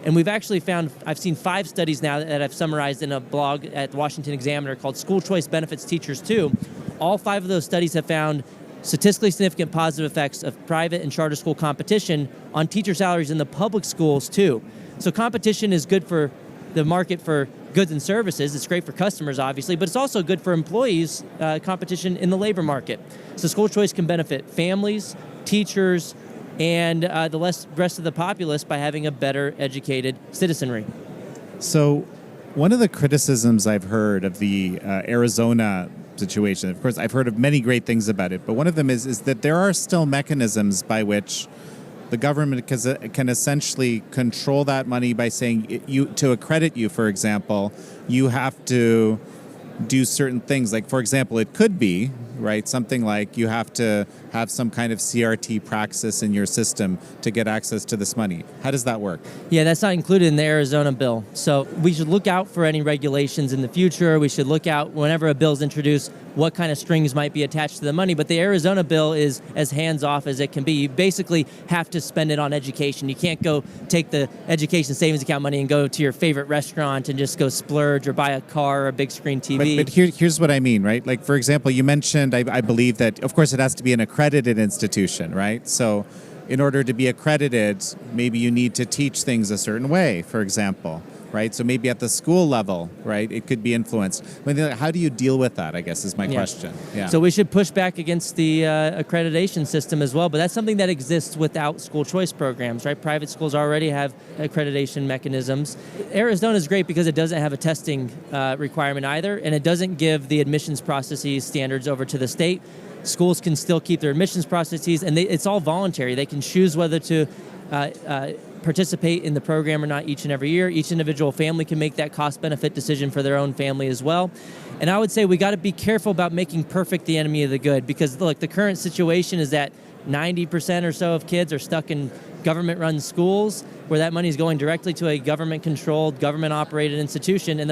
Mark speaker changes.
Speaker 1: And we've actually found, I've seen 5 studies now that I've summarized in a blog at the Washington Examiner called School Choice Benefits Teachers Too. All 5 of those studies have found statistically significant positive effects of private and charter school competition on teacher salaries in the public schools too. So competition is good for the market for goods and services. It's great for customers, obviously, but it's also good for employees, competition in the labor market. So school choice can benefit families, teachers, and the rest of the populace by having a better educated citizenry.
Speaker 2: So one of the criticisms I've heard of the Arizona situation, of course, I've heard of many great things about it, but one of them is that there are still mechanisms by which the government can essentially control that money by saying, to accredit you, for example, you have to do certain things. Like, for example, it could be, right, something like you have to have some kind of CRT praxis in your system to get access to this money. How does that work?
Speaker 1: Yeah, that's not included in the Arizona bill. So we should look out for any regulations in the future. We should look out whenever a bill is introduced, what kind of strings might be attached to the money. But the Arizona bill is as hands-off as it can be. You basically have to spend it on education. You can't go take the education savings account money and go to your favorite restaurant and just go splurge or buy a car or a big screen TV.
Speaker 2: But here's what I mean, right? Like, for example, you mentioned, I believe that, of course, it has to be an accredited institution, right? So in order to be accredited, maybe you need to teach things a certain way, for example, right? So maybe at the school level, right, it could be influenced. I mean, how do you deal with that, I guess, is my question. Yeah.
Speaker 1: So we should push back against the accreditation system as well, but that's something that exists without school choice programs, right? Private schools already have accreditation mechanisms. Arizona is great because it doesn't have a testing requirement either, and it doesn't give the admissions processes standards over to the state. Schools can still keep their admissions processes, and it's all voluntary. They can choose whether to participate in the program or not each and every year. Each individual family can make that cost-benefit decision for their own family as well. And I would say we got to be careful about making perfect the enemy of the good, because look, the current situation is that 90% or so of kids are stuck in government-run schools where that money is going directly to a government-controlled, government-operated institution, and